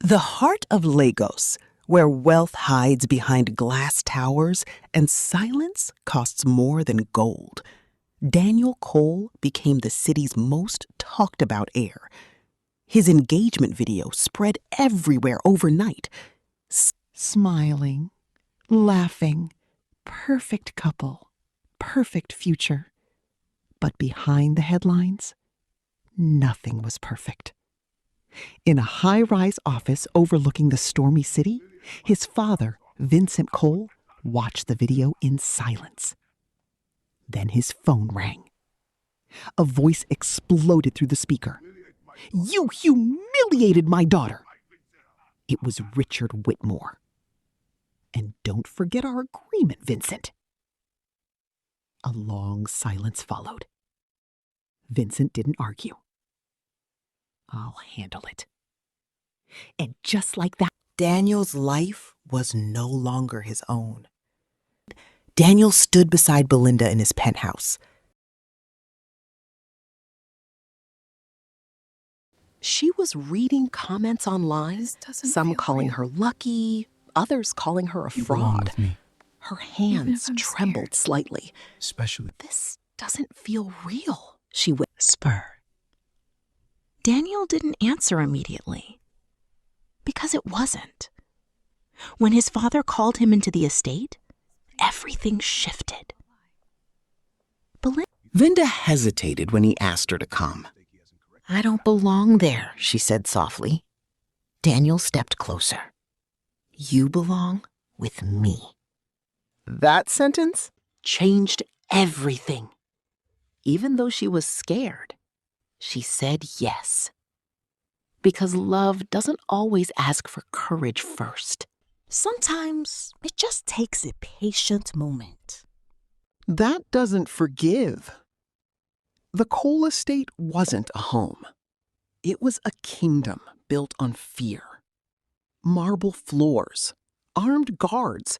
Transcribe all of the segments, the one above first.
The heart of Lagos, where wealth hides behind glass towers and silence costs more than gold. Daniel Cole became the city's most talked about heir. His engagement video spread everywhere overnight. Smiling, laughing, perfect couple, perfect future. But behind the headlines, nothing was perfect. In a high-rise office overlooking the stormy city, his father, Vincent Cole, watched the video in silence. Then his phone rang. A voice exploded through the speaker. "You humiliated my daughter!" It was Richard Whitmore. "And don't forget our agreement, Vincent." A long silence followed. Vincent didn't argue. "I'll handle it." And just like that, Daniel's life was no longer his own. Daniel stood beside Belinda in his penthouse. She was reading comments online, some calling her lucky, others calling her a fraud. Her hands trembled slightly. Especially. "This doesn't feel real," she whispered. Daniel didn't answer immediately, because it wasn't. When his father called him into the estate, everything shifted. Vinda hesitated when he asked her to come. "I don't belong there," she said softly. Daniel stepped closer. "You belong with me." That sentence changed everything. Even though she was scared, she said yes. Because love doesn't always ask for courage first. Sometimes it just takes a patient moment. That doesn't forgive. The Cole estate wasn't a home. It was a kingdom built on fear. Marble floors, armed guards,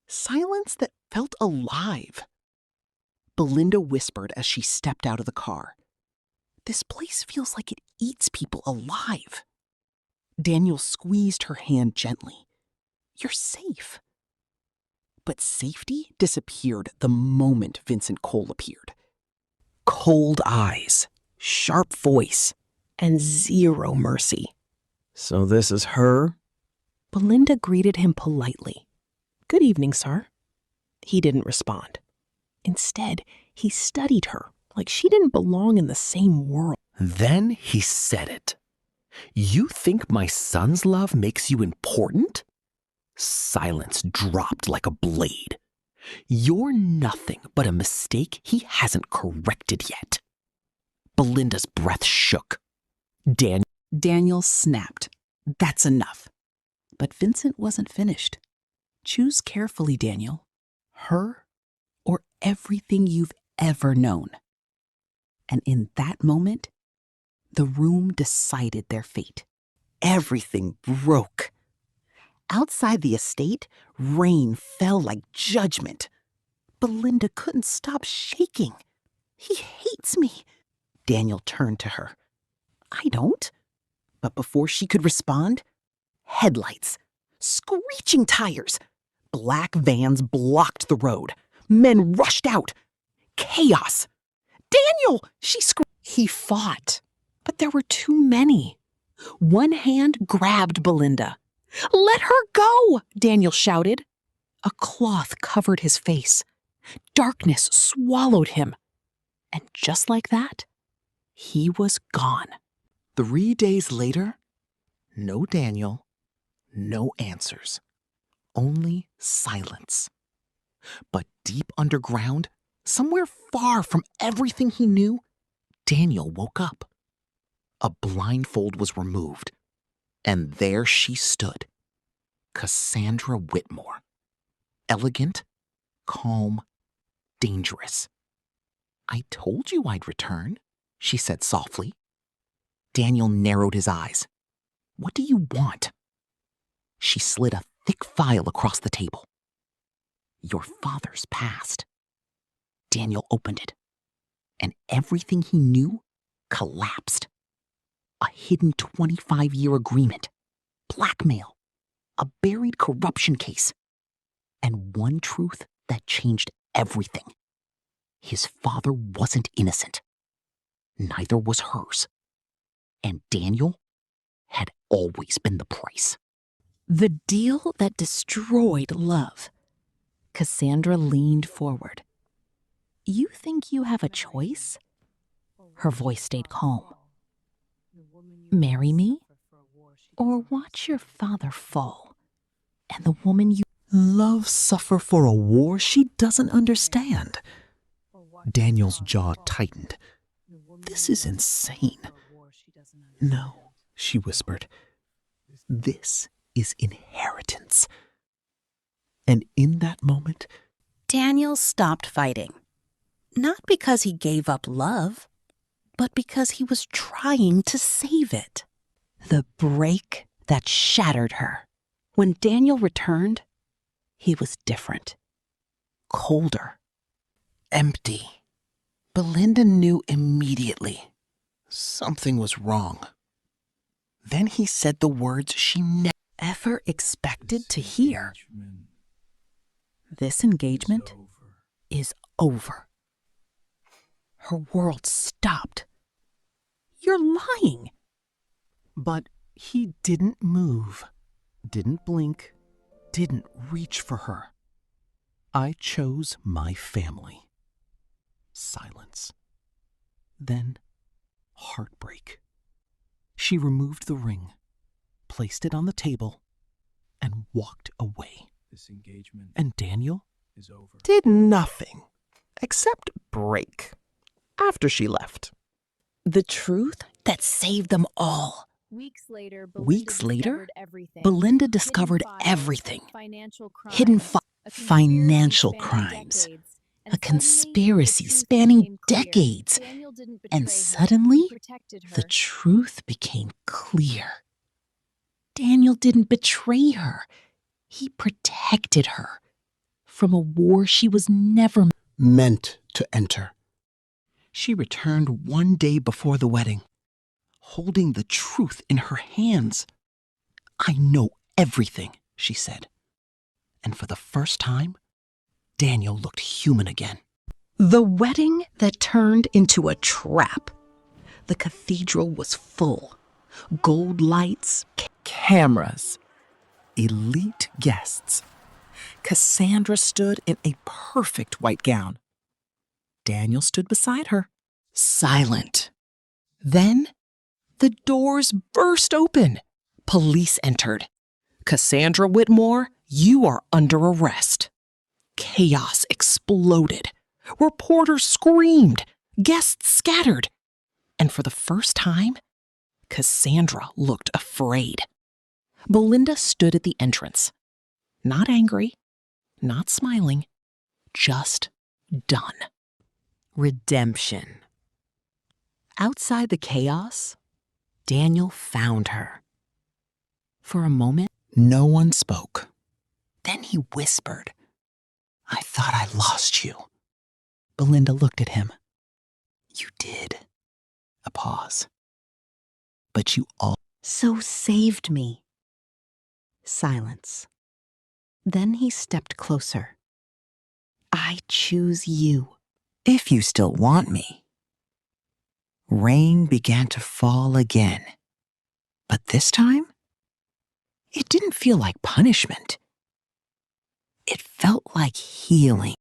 silence that felt alive. Belinda whispered as she stepped out of the car. "This place feels like it eats people alive." Daniel squeezed her hand gently. "You're safe." But safety disappeared the moment Vincent Cole appeared. Cold eyes, sharp voice, and zero mercy. "So this is her?" Belinda greeted him politely. "Good evening, sir." He didn't respond. Instead, he studied her like she didn't belong in the same world. Then he said it. "You think my son's love makes you important?" Silence dropped like a blade. "You're nothing but a mistake he hasn't corrected yet." Belinda's breath shook. Daniel snapped. "That's enough." But Vincent wasn't finished. "Choose carefully, Daniel. Her or everything you've ever known." And in that moment, the room decided their fate. Everything broke. Outside the estate, rain fell like judgment. Belinda couldn't stop shaking. "He hates me." Daniel turned to her. "I don't." But before she could respond, headlights, screeching tires, black vans blocked the road. Men rushed out. Chaos. "Daniel!" she screamed. He fought, but there were too many. One hand grabbed Belinda. "Let her go!" Daniel shouted. A cloth covered his face. Darkness swallowed him. And just like that, he was gone. 3 days later, no Daniel, no answers, only silence. But deep underground, somewhere far from everything he knew, Daniel woke up. A blindfold was removed, and there she stood, Cassandra Whitmore. Elegant, calm, dangerous. "I told you I'd return," she said softly. Daniel narrowed his eyes. "What do you want?" She slid a thick file across the table. "Your father's past." Daniel opened it, and everything he knew collapsed. A hidden 25-year agreement, blackmail, a buried corruption case, and one truth that changed everything. His father wasn't innocent. Neither was hers. And Daniel had always been the price. The deal that destroyed love. Cassandra leaned forward. You think you have a choice? Her voice stayed calm. Marry me, or watch your father fall, and the woman you Love suffer for a war she doesn't understand. Daniel's jaw tightened. This is insane. No, she whispered. This is inheritance. And in that moment, Daniel stopped fighting. Not because he gave up love, but because he was trying to save it. The break that shattered her. When Daniel returned, he was different. Colder. Empty. Belinda knew immediately. Something was wrong. Then he said the words she never ever expected to hear. This engagement is over. Her world stopped. You're lying. But he didn't move, didn't blink, didn't reach for her. I chose my family. Silence. Then heartbreak. She removed the ring, placed it on the table, and walked away. This engagement And Daniel is over. did nothing except break after she left. The truth that saved them all. Weeks later, Belinda discovered everything. hidden Financial crimes. A conspiracy spanning decades. And suddenly, the truth became clear. Daniel didn't betray her. He protected her from a war she was never Meant to enter. She returned one day before the wedding, holding the truth in her hands. I know everything, she said. And for the first time, Daniel looked human again. The wedding that turned into a trap. The cathedral was full. Gold lights, Cameras. Elite guests. Cassandra stood in a perfect white gown. Daniel stood beside her, silent. Then the doors burst open. Police entered. Cassandra Whitmore, you are under arrest. Chaos exploded. Reporters screamed. Guests scattered. And for the first time, Cassandra looked afraid. Belinda stood at the entrance. Not angry, not smiling, just done. Redemption. Outside the chaos, Daniel found her. For a moment, no one spoke. Then he whispered, I thought I lost you. Belinda looked at him. You did. A pause. But you all so saved me. Silence. Then he stepped closer. I choose you, if you still want me. Rain began to fall again. But this time, it didn't feel like punishment. It felt like healing.